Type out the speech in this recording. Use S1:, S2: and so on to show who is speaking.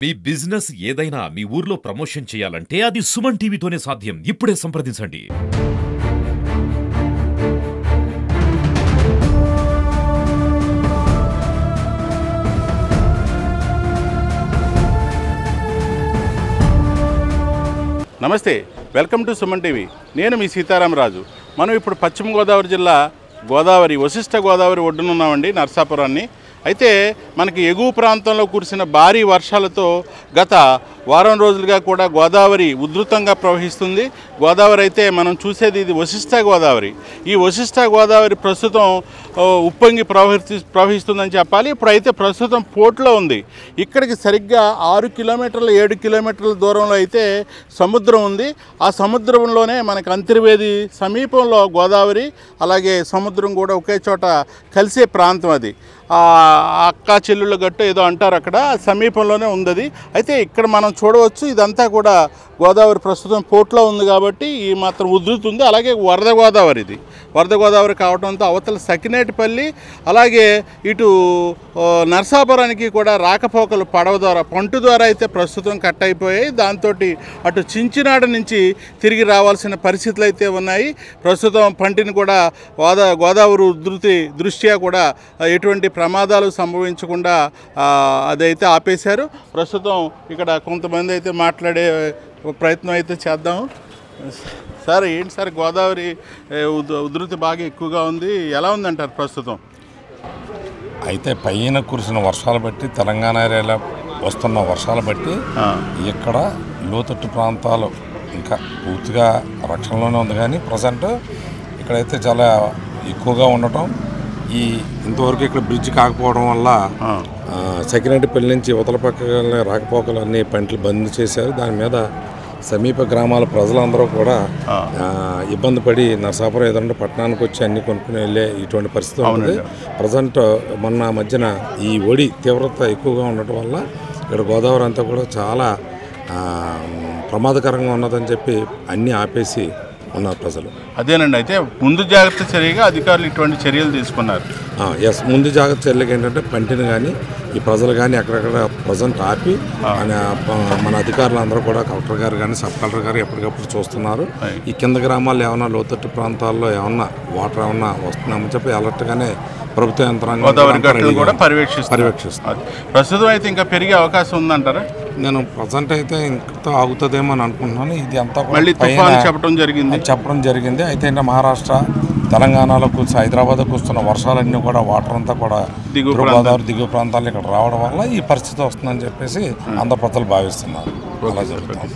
S1: మీ business ఏదైనా మీ ఊర్లో promotion చేయాలంటే అది సుమన్ టీవీతోనే సాధ్యం. ఇప్పుడే సంప్రదించండి.
S2: నమస్తే, వెల్కమ్ టు సుమన్ టీవీ. నేను మీ సీతారామరాజు. మనం ఇప్పుడు పశ్చిమ గోదావరి జిల్లా వశిష్ఠ గోదావరి ఒడ్డునున్నామండి, నరసాపురాన్ని. అయితే మనకి ఎగువ ప్రాంతంలో కురిసిన భారీ వర్షాలతో గత వారం రోజులుగా కూడా గోదావరి ఉధృతంగా ప్రవహిస్తుంది. గోదావరి అయితే మనం చూసేది ఇది వశిష్ఠ గోదావరి. ఈ వశిష్ఠ గోదావరి ప్రస్తుతం ఉప్పొంగి ప్రవహిస్తుందని చెప్పాలి. ఇప్పుడైతే ప్రస్తుతం పోర్టులో ఉంది. ఇక్కడికి సరిగ్గా 6 కిలోమీటర్లు 7 కిలోమీటర్ల దూరంలో అయితే సముద్రం ఉంది. ఆ సముద్రంలోనే మనకు అంతర్వేది సమీపంలో గోదావరి అలాగే సముద్రం కూడా ఒకే చోట కలిసే ప్రాంతం అది. అక్క చెల్లుళ్ళ గట్టు ఏదో అంటారు, అక్కడ సమీపంలోనే ఉంది అది. అయితే ఇక్కడ మనం చూడవచ్చు, ఇదంతా కూడా గోదావరి ప్రస్తుతం పోర్ట్లో ఉంది కాబట్టి ఈ మాత్రం ఉధృతి ఉంది. అలాగే వరద గోదావరి, ఇది వరద గోదావరి కావడంతో అవతల సకినేటిపల్లి అలాగే ఇటు నరసాపురానికి కూడా రాకపోకలు పడవ ద్వారా పంటు ద్వారా అయితే ప్రస్తుతం కట్ అయిపోయాయి. దాంతో అటు చించినాడ నుంచి తిరిగి రావాల్సిన పరిస్థితులు అయితే ఉన్నాయి. ప్రస్తుతం పంటిని కూడా గోదావరి ఉధృతి దృష్ట్యా కూడా ఎటువంటి ప్రమాదాలు సంభవించకుండా అదైతే ఆపేశారు. ప్రస్తుతం ఇక్కడ కొంతమంది అయితే మాట్లాడే ప్రయత్నం అయితే చేద్దాం. సార్, ఏంటి సార్, గోదావరి ఉధృతి బాగా ఎక్కువగా ఉంది, ఎలా ఉందంటారు ప్రస్తుతం?
S3: అయితే పైన కురిసిన వర్షాలు బట్టి, తెలంగాణ ఏరియాలో వస్తున్న వర్షాలు బట్టి ఇక్కడ లోతట్టు ప్రాంతాలు ఇంకా పూర్తిగా రక్షణలోనే ఉంది. కానీ ప్రజెంట్ ఇక్కడైతే చాలా ఎక్కువగా ఉండటం, ఇంతవరకు ఇక్కడ బ్రిడ్జ్ కాకపోవడం వల్ల సెకినేటిపల్లి నుంచి యువతల పక్క రాకపోకలు అన్ని పంటలు బంద్ చేశారు. దాని మీద సమీప గ్రామాల ప్రజలందరూ కూడా ఇబ్బంది పడి నరసాపురం ఏదంటే పట్టణానికి వచ్చి అన్ని కొనుక్కుని వెళ్ళే ఇటువంటి పరిస్థితి ఉంది. ప్రజెంట్ మొన్న మధ్యన ఈ ఒడి తీవ్రత ఎక్కువగా ఉండటం వల్ల ఇక్కడ గోదావరి అంతా కూడా చాలా ప్రమాదకరంగా ఉన్నదని చెప్పి అన్నీ ఆపేసి ఉన్నారు ప్రజలు.
S2: అదేనండి, అయితే ముందు జాగ్రత్త చర్యగా అధికారులు ఇటువంటి చర్యలు తీసుకున్నారు.
S3: ఎస్, ముందు జాగ్రత్త చర్యలు ఏంటంటే పంటిని కానీ ఈ ప్రజలు కానీ అక్కడక్కడ ప్రజెంట్ ఆపి మన అధికారులు అందరూ కూడా కలెక్టర్ గారు కానీ సబ్ కలెక్టర్ గారు ఎప్పటికప్పుడు చూస్తున్నారు. ఈ కింద గ్రామాల్లో ఏమన్నా లోతట్టు ప్రాంతాల్లో ఏమన్నా వాటర్ ఏమన్నా వస్తున్నామని చెప్పి అలర్ట్గానే ప్రభుత్వ యంత్రాంగం
S2: కూడా పర్యవేక్షిస్తుంది. ప్రస్తుతం అయితే ఇంకా పెరిగే అవకాశం ఉందంటారా?
S3: నేను ప్రజెంట్ అయితే ఇంకతో ఆగుతుందేమో అని అనుకుంటున్నాను. ఇది అంతా చెప్పడం జరిగింది. అయితే మహారాష్ట్ర తెలంగాణలో హైదరాబాద్కు వస్తున్న వర్షాలన్నీ కూడా వాటర్ అంతా కూడా గోదావరి దిగువ ప్రాంతాల్లో ఇక్కడ రావడం వల్ల ఈ పరిస్థితి వస్తుందని చెప్పేసి అందరు ప్రజలు భావిస్తున్నారు. అలా జరుగుతుంది.